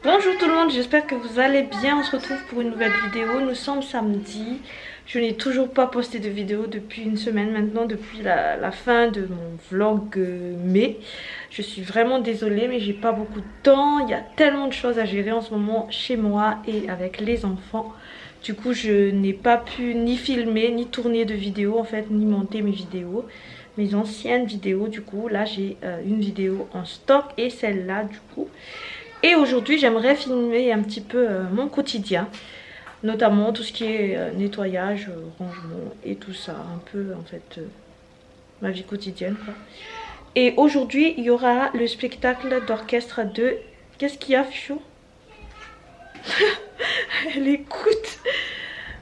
Bonjour tout le monde, j'espère que vous allez bien. On se retrouve pour une nouvelle vidéo. Nous sommes samedi. Je n'ai toujours pas posté de vidéo depuis une semaine maintenant, depuis la fin de mon vlog mai. Je suis vraiment désolée mais j'ai pas beaucoup de temps. Il y a tellement de choses à gérer en ce moment chez moi et avec les enfants. Du coup je n'ai pas pu ni filmer, ni tourner de vidéos en fait, ni monter mes vidéos. Mes anciennes vidéos du coup. Là j'ai une vidéo en stock et celle-là du coup. Et aujourd'hui j'aimerais filmer un petit peu mon quotidien, notamment tout ce qui est nettoyage, rangement et tout ça, un peu en fait ma vie quotidienne quoi. Et aujourd'hui il y aura le spectacle d'orchestre de... Qu'est-ce qu'il y a Fichou? Elle écoute.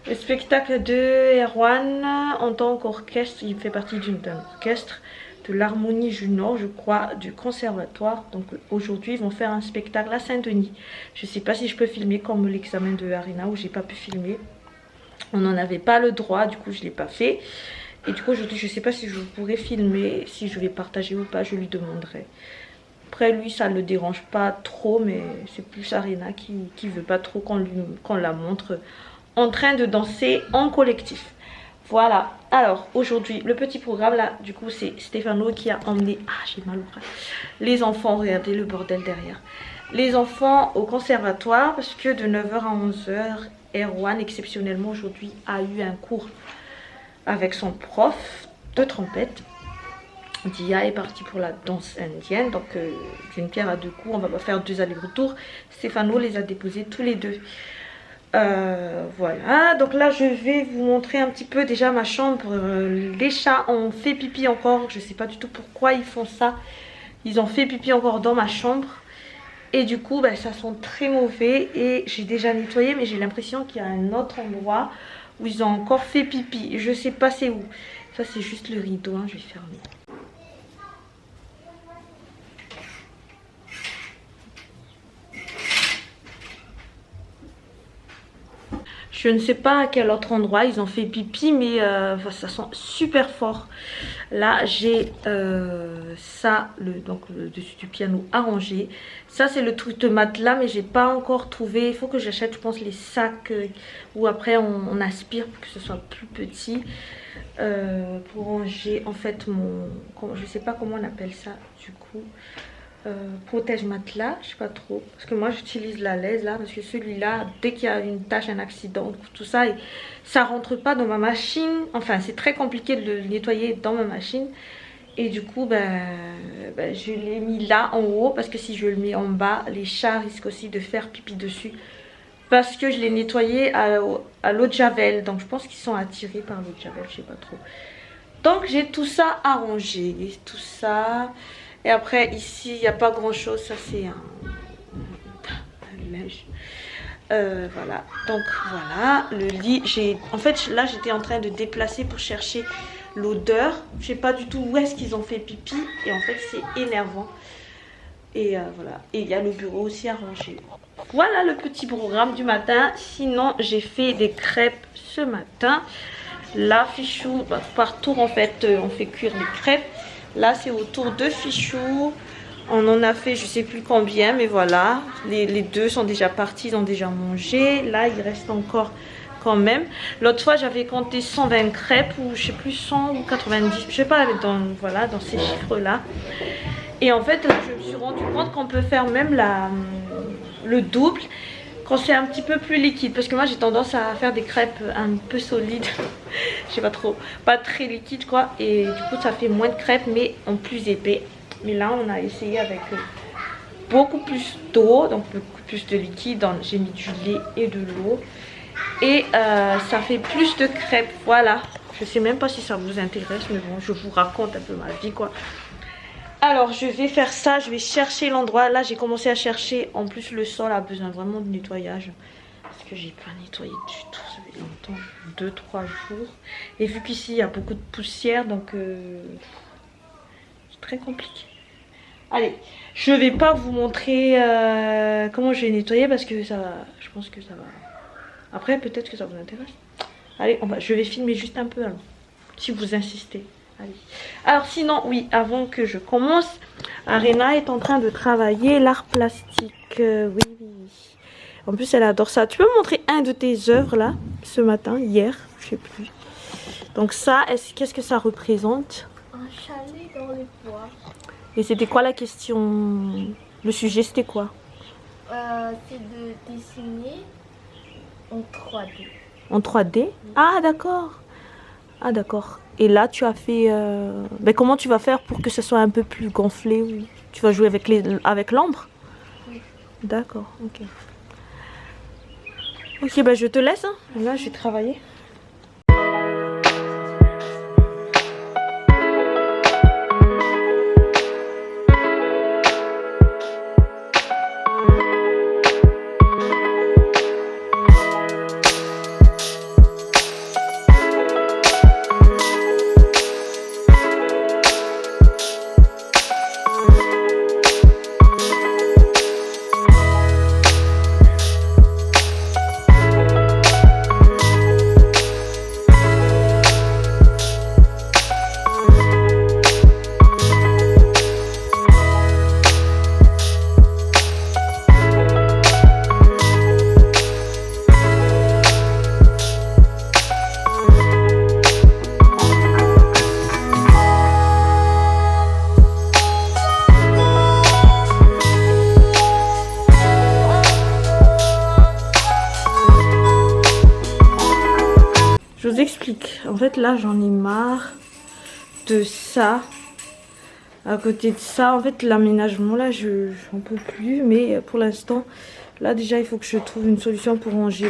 Le spectacle de Erwan en tant qu'orchestre, il fait partie d'un orchestre de l'Harmonie Junior, je crois, du conservatoire. Donc aujourd'hui, ils vont faire un spectacle à Saint-Denis. Je ne sais pas si je peux filmer comme l'examen de Arena où j'ai pas pu filmer. On n'en avait pas le droit, du coup je ne l'ai pas fait. Et du coup aujourd'hui, je ne sais pas si je pourrais filmer, si je vais partager ou pas, je lui demanderai. Après lui, ça ne le dérange pas trop, mais c'est plus Arena qui veut pas trop qu'on la montre en train de danser en collectif. Voilà, alors aujourd'hui le petit programme là, du coup c'est Stéphano qui a emmené, j'ai mal au bras, les enfants, regardez le bordel derrière, les enfants au conservatoire parce que de 9 h à 11 h, Erwan exceptionnellement aujourd'hui a eu un cours avec son prof de trompette. Dia est partie pour la danse indienne, donc d'une pierre à deux coups, on va pas faire 2 allers-retours. Stéphano les a déposés tous les deux. Voilà, donc là je vais vous montrer un petit peu déjà ma chambre. Les chats ont fait pipi encore, je sais pas du tout pourquoi ils font ça. Ils ont fait pipi encore dans ma chambre et du coup ça sent très mauvais et j'ai déjà nettoyé, mais j'ai l'impression qu'il y a un autre endroit où ils ont encore fait pipi. Je sais pas c'est où. Ça c'est juste le rideau, hein, je vais fermer. Je ne sais pas à quel autre endroit ils ont fait pipi, mais ça sent super fort. Là j'ai ça, donc le dessus du piano arrangé. Ça c'est le truc de matelas, mais j'ai pas encore trouvé. Il faut que j'achète, je pense, les sacs où après on aspire pour que ce soit plus petit. Pour ranger en fait je sais pas comment on appelle ça du coup. Protège matelas, je sais pas trop, parce que moi j'utilise la laise là, parce que celui-là, dès qu'il y a une tâche, un accident, tout ça, et ça rentre pas dans ma machine. Enfin c'est très compliqué de le nettoyer dans ma machine, et du coup je l'ai mis là en haut, parce que si je le mets en bas, les chats risquent aussi de faire pipi dessus, parce que je l'ai nettoyé à l'eau de javel, donc je pense qu'ils sont attirés par l'eau de javel, je sais pas trop. Donc j'ai tout ça arrangé, tout ça. Et après ici il n'y a pas grand chose, ça c'est un linge. Voilà, donc voilà le lit. En fait là j'étais en train de déplacer pour chercher l'odeur. Je sais pas du tout où est-ce qu'ils ont fait pipi et en fait c'est énervant. Et voilà, et il y a le bureau aussi à ranger. Voilà le petit programme du matin. Sinon j'ai fait des crêpes ce matin. Là Fichou, par tour en fait on fait cuire les crêpes. Là c'est au tour de Fichou. On en a fait je sais plus combien, mais voilà. Les deux sont déjà partis, ils ont déjà mangé. Là il reste encore quand même. L'autre fois j'avais compté 120 crêpes ou je sais plus 100 ou 90. Je sais pas, voilà, dans ces chiffres là. Et en fait là je me suis rendu compte qu'on peut faire même le double quand c'est un petit peu plus liquide, parce que moi j'ai tendance à faire des crêpes un peu solides. Je sais pas trop, pas très liquide quoi, et du coup ça fait moins de crêpes mais en plus épais. Mais là on a essayé avec beaucoup plus d'eau, donc beaucoup plus de liquide. J'ai mis du lait et de l'eau et ça fait plus de crêpes. Voilà, je sais même pas si ça vous intéresse, mais bon, je vous raconte un peu ma vie quoi. Alors je vais faire ça, je vais chercher l'endroit. Là j'ai commencé à chercher. En plus le sol a besoin vraiment de nettoyage, parce que j'ai pas nettoyé du tout, ça fait longtemps, 2-3 jours. Et vu qu'ici il y a beaucoup de poussière, donc c'est très compliqué. Allez, je vais pas vous montrer comment je vais nettoyer, parce que ça, je pense que ça va. Après peut-être que ça vous intéresse. Allez, je vais filmer juste un peu alors, si vous insistez. Allez. Alors sinon oui, avant que je commence, Arena est en train de travailler l'art plastique. oui, oui, oui. En plus, elle adore ça. Tu peux me montrer un de tes œuvres là, ce matin, hier, je sais plus. Donc ça, qu'est-ce que ça représente? Un chalet dans les bois. Et c'était quoi la question? Le sujet, c'était quoi? C'est de dessiner en 3D. En 3D? Ah, d'accord. Ah, d'accord. Et là, tu as fait... Ben, comment tu vas faire pour que ce soit un peu plus gonflé ou... Tu vas jouer avec l'ombre? Oui. D'accord, ok. Ok, ben je te laisse. Hein. Là, je vais travailler. Je vous explique. En fait, là, j'en ai marre de ça. À côté de ça, en fait, l'aménagement, là, j'en peux plus. Mais pour l'instant, là, déjà, il faut que je trouve une solution pour ranger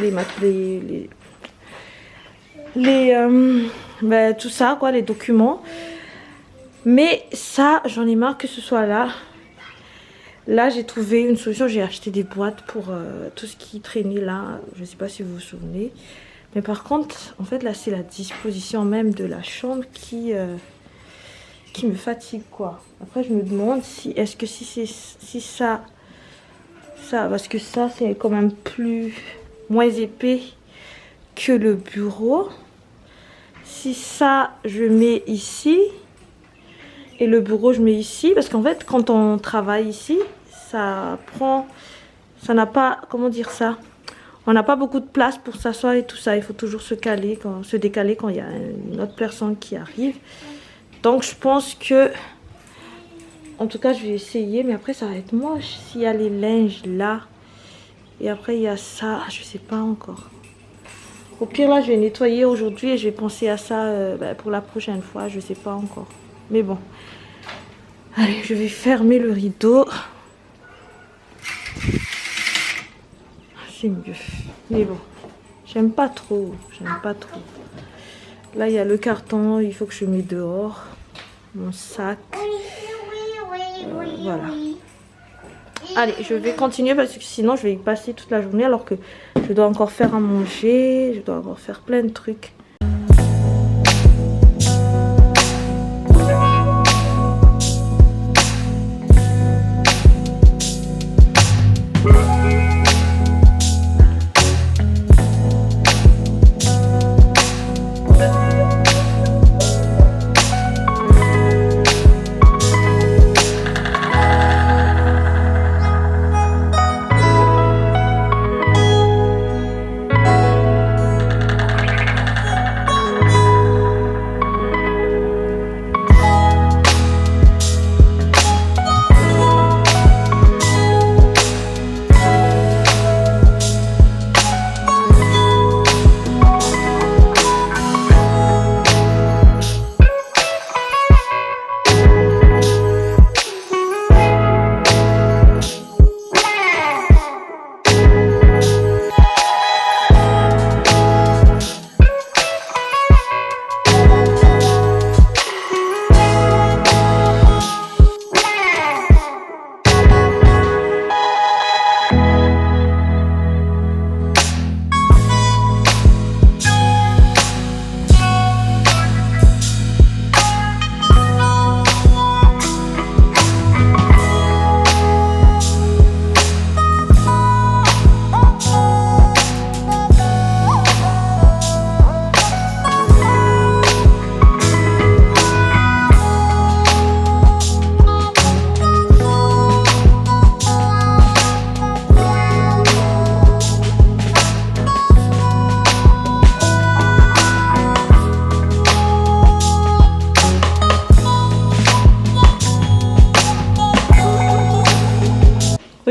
ben, tout ça, quoi, les documents. Mais ça, j'en ai marre que ce soit là. Là, j'ai trouvé une solution. J'ai acheté des boîtes pour tout ce qui traînait là. Je ne sais pas si vous vous souvenez. Mais par contre, en fait, là, c'est la disposition même de la chambre qui me fatigue, quoi. Après, je me demande si, est-ce que si ça, parce que ça, c'est quand même moins épais que le bureau. Si ça, je mets ici, et le bureau, je mets ici, parce qu'en fait, quand on travaille ici, ça n'a pas, comment dire ça? On n'a pas beaucoup de place pour s'asseoir et tout ça. Il faut toujours se décaler quand il y a une autre personne qui arrive. Donc je pense que... En tout cas, je vais essayer. Mais après, ça va être moche. S'il y a les linges là. Et après, il y a ça. Je sais pas encore. Au pire, là, je vais nettoyer aujourd'hui. Et je vais penser à ça pour la prochaine fois. Je sais pas encore. Mais bon. Allez, je vais fermer le rideau. C'est mieux. Mais bon, j'aime pas trop. J'aime pas trop. Là, il y a le carton. Il faut que je mette dehors. Mon sac. Voilà. Allez, je vais continuer parce que sinon, je vais y passer toute la journée alors que je dois encore faire à manger. Je dois encore faire plein de trucs.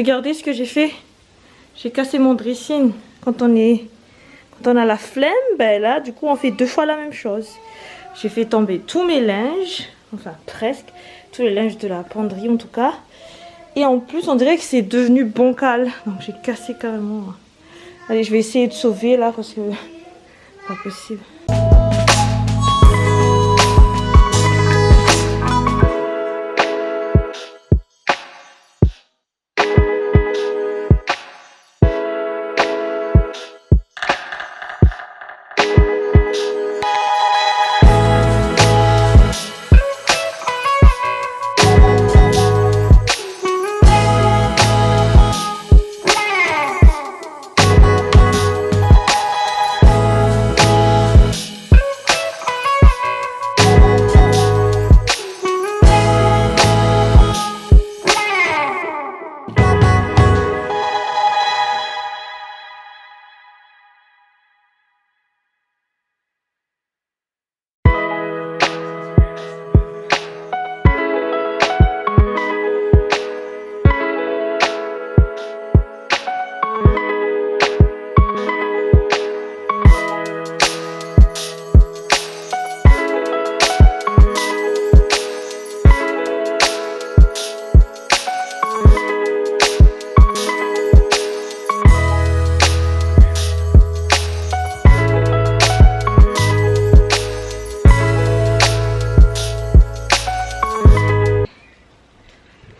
Regardez ce que j'ai fait. J'ai cassé mon dressing. Quand on a la flemme, ben là, du coup, on fait 2 fois la même chose. J'ai fait tomber tous mes linges, enfin presque, tous les linges de la penderie en tout cas. Et en plus, on dirait que c'est devenu bancal. Donc j'ai cassé carrément. Allez, je vais essayer de sauver là parce que c'est pas possible.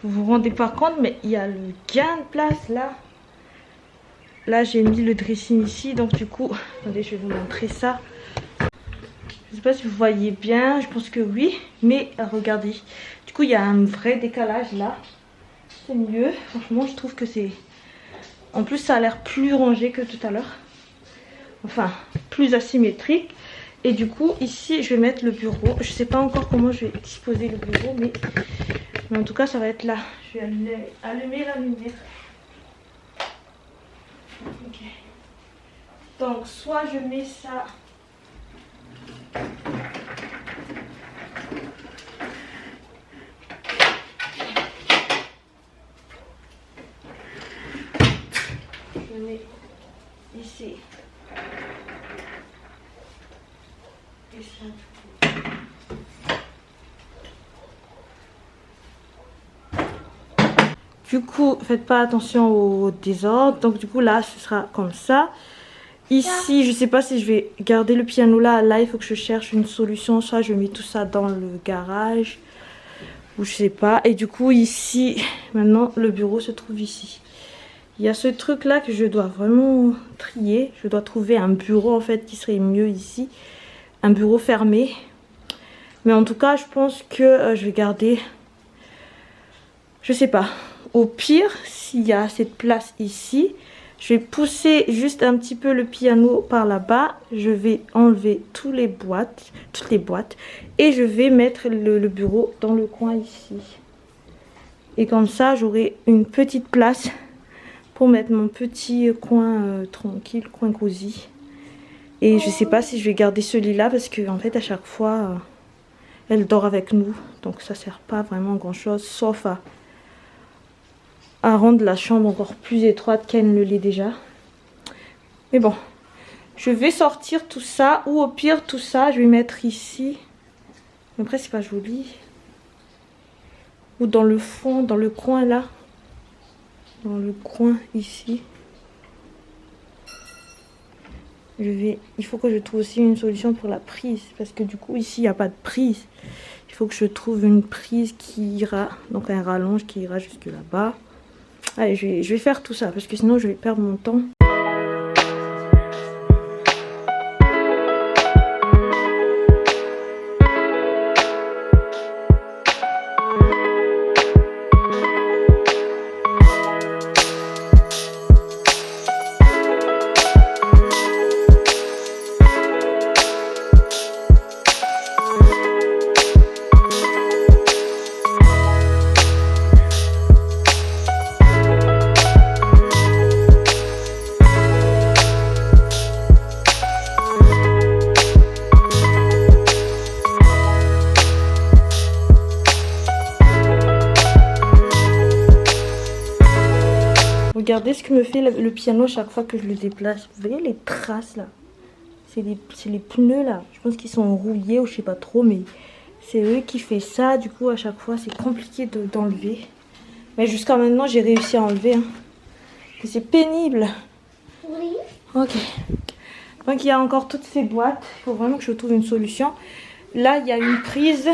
Vous vous rendez pas compte, mais il y a le gain de place là. Là, j'ai mis le dressing ici, donc du coup, attendez, je vais vous montrer ça. Je sais pas si vous voyez bien, je pense que oui, mais regardez. Du coup, il y a un vrai décalage là. C'est mieux. Franchement, je trouve que c'est... En plus, ça a l'air plus rangé que tout à l'heure. Enfin, plus asymétrique. Et du coup, ici, je vais mettre le bureau. Je sais pas encore comment je vais disposer le bureau, mais en tout cas, ça va être là. Je vais allumer la lumière. Ok. Donc, soit je mets ça... Je mets ici. Et ça. Du coup, faites pas attention au désordre. Donc du coup là, ce sera comme ça. Ici, je sais pas si je vais garder le piano là. Là, il faut que je cherche une solution. Soit je mets tout ça dans le garage. Ou je sais pas. Et du coup, ici, maintenant, le bureau se trouve ici. Il y a ce truc là que je dois vraiment trier. Je dois trouver un bureau en fait qui serait mieux ici. Un bureau fermé. Mais en tout cas, je pense que je vais garder... Je sais pas. Au pire, s'il y a cette place ici, je vais pousser juste un petit peu le piano par là-bas. Je vais enlever toutes les boîtes. Et je vais mettre le bureau dans le coin ici. Et comme ça, j'aurai une petite place pour mettre mon petit coin tranquille, coin cosy. Et je sais pas si je vais garder ce lit là parce que en fait à chaque fois elle dort avec nous. Donc ça sert pas vraiment à grand chose sauf à rendre la chambre encore plus étroite qu'elle ne l'est déjà. Mais bon, je vais sortir tout ça ou au pire tout ça je vais mettre ici. Mais après c'est pas joli. Ou dans le fond, dans le coin là. Dans le coin ici. Il faut que je trouve aussi une solution pour la prise. Parce que du coup ici il n'y a pas de prise. Il faut que je trouve une prise qui ira. Donc un rallonge qui ira jusque là-bas. Allez, je vais faire tout ça. Parce que sinon je vais perdre mon temps. regardez ce que me fait le piano chaque fois que je le déplace. Vous voyez les traces là? C'est les pneus là. Je pense qu'ils sont rouillés ou je sais pas trop, mais c'est eux qui fait ça. Du coup, à chaque fois, c'est compliqué d'enlever. Mais jusqu'à maintenant, j'ai réussi à enlever. Hein. C'est pénible. Oui. Ok. Donc, il y a encore toutes ces boîtes. Il faut vraiment que je trouve une solution. Là, il y a une prise.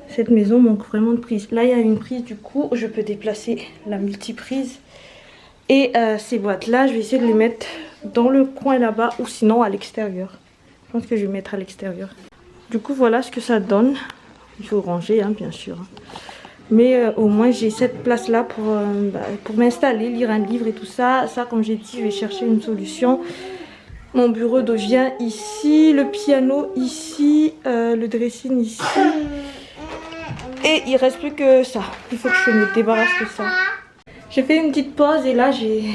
Cette maison manque vraiment de prise. Là, il y a une prise. Du coup, je peux déplacer la multiprise. Et ces boîtes-là, je vais essayer de les mettre dans le coin là-bas ou sinon à l'extérieur. Je pense que je vais mettre à l'extérieur. Du coup, voilà ce que ça donne. Il faut ranger, hein, bien sûr. Mais au moins, j'ai cette place-là pour m'installer, lire un livre et tout ça. Ça, comme j'ai dit, je vais chercher une solution. Mon bureau devient ici, le piano ici, le dressing ici. Et il reste plus que ça. Il faut que je me débarrasse de ça. J'ai fait une petite pause et là, j'ai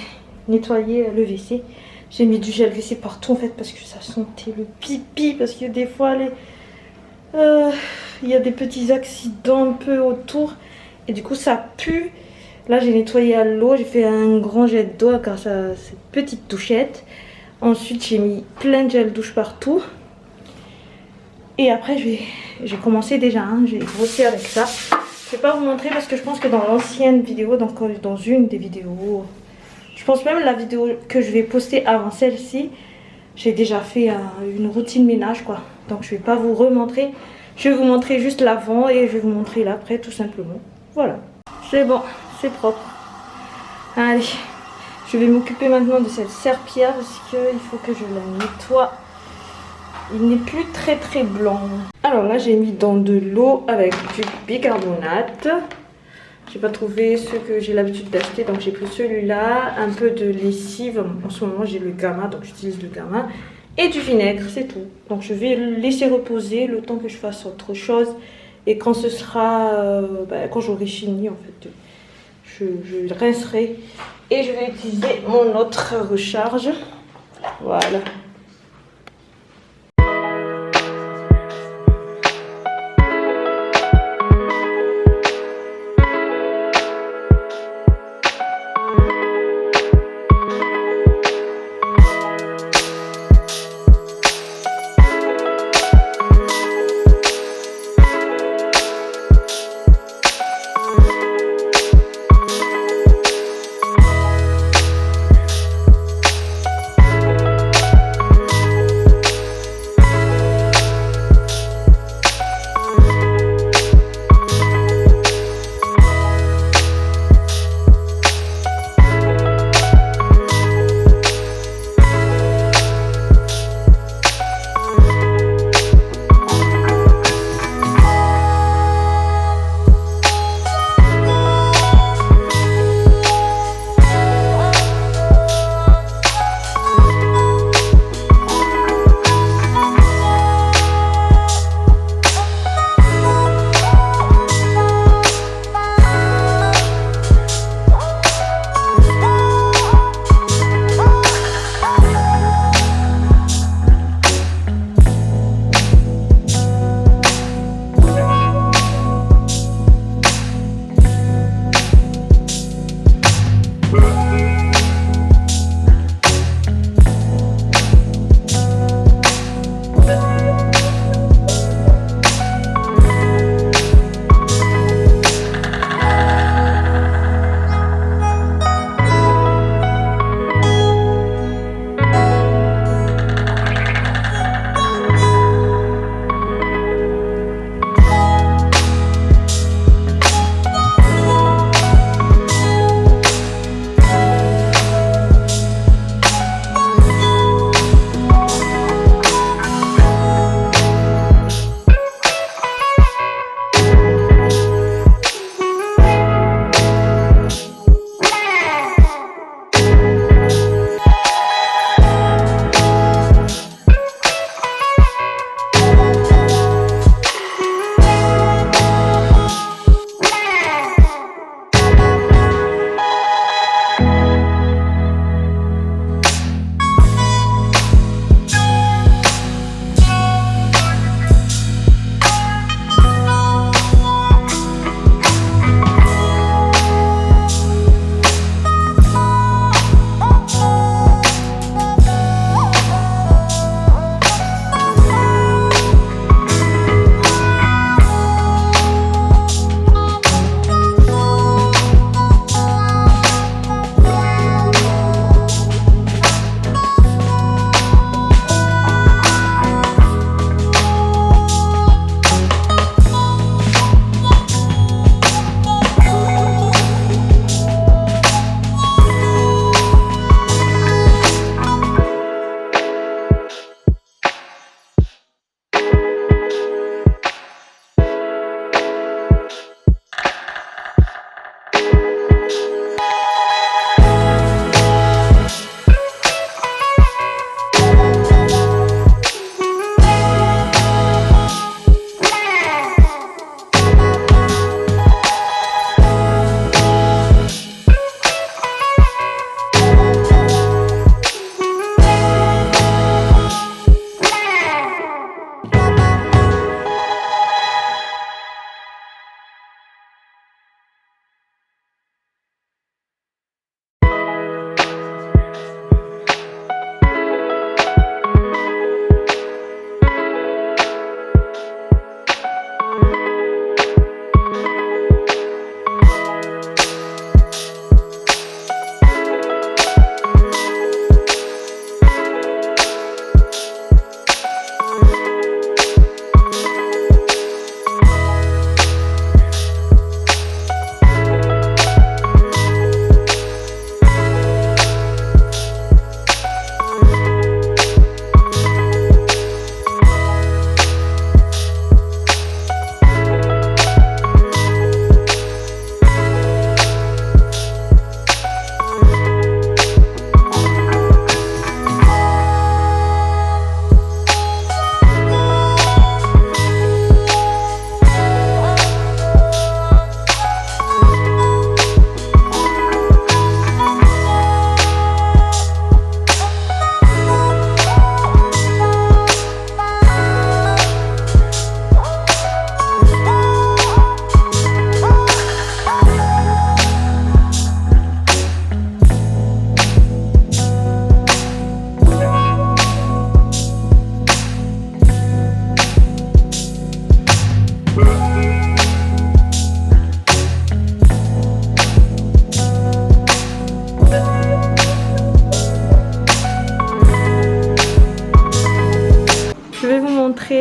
nettoyé le WC. J'ai mis du gel WC partout en fait parce que ça sentait le pipi. Parce que des fois, il y a des petits accidents un peu autour. Et du coup, ça pue. Là, j'ai nettoyé à l'eau. J'ai fait un grand jet d'eau grâce à cette petite douchette. Ensuite, j'ai mis plein de gel douche partout. Et après, j'ai commencé déjà. Hein, j'ai bossé avec ça. Je vais pas vous montrer parce que je pense que dans l'ancienne vidéo, donc dans une des vidéos, je pense même la vidéo que je vais poster avant celle-ci, j'ai déjà fait une routine ménage quoi. Donc je vais pas vous remontrer. Je vais vous montrer juste l'avant et je vais vous montrer l'après tout simplement. Voilà. C'est bon, c'est propre. Allez, je vais m'occuper maintenant de cette serpillière parce qu'il faut que je la nettoie. Il n'est plus très blanc. Alors là, j'ai mis dans de l'eau avec du bicarbonate. J'ai pas trouvé ce que j'ai l'habitude d'acheter, donc j'ai pris celui-là. Un peu de lessive. En ce moment, j'ai le Gamma, donc j'utilise le Gamma. Et du vinaigre, c'est tout. Donc je vais le laisser reposer le temps que je fasse autre chose. Et quand ce sera... quand j'aurai fini, en fait, je rincerai. Et je vais utiliser mon autre recharge. Voilà.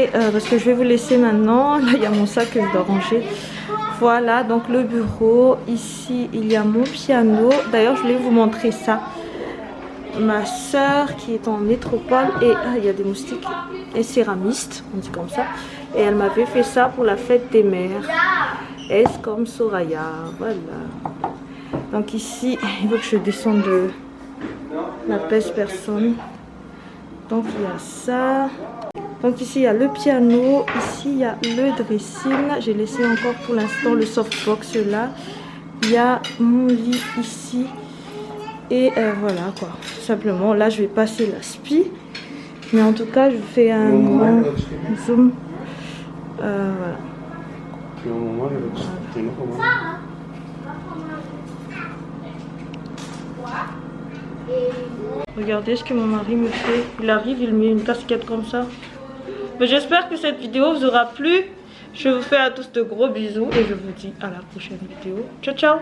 Et parce que je vais vous laisser maintenant. Là, il y a mon sac que je dois ranger. Voilà, donc le bureau. Ici, il y a mon piano. D'ailleurs, je voulais vous montrer ça. Ma soeur qui est en métropole et il y a des moustiques. Et céramiste, on dit comme ça. Et elle m'avait fait ça pour la fête des mères. S comme Soraya. Voilà. Donc ici, il faut que je descende de la pèse personne. Donc il y a ça. Donc ici il y a le piano, ici il y a le dressing. J'ai laissé encore pour l'instant le softbox là. Il y a mon lit ici. Et voilà quoi. Simplement là je vais passer la spie. Mais en tout cas je fais un grand zoom. Voilà. Regardez ce que mon mari me fait. Il arrive, il met une casquette comme ça. Mais j'espère que cette vidéo vous aura plu. Je vous fais à tous de gros bisous et je vous dis à la prochaine vidéo. Ciao ciao.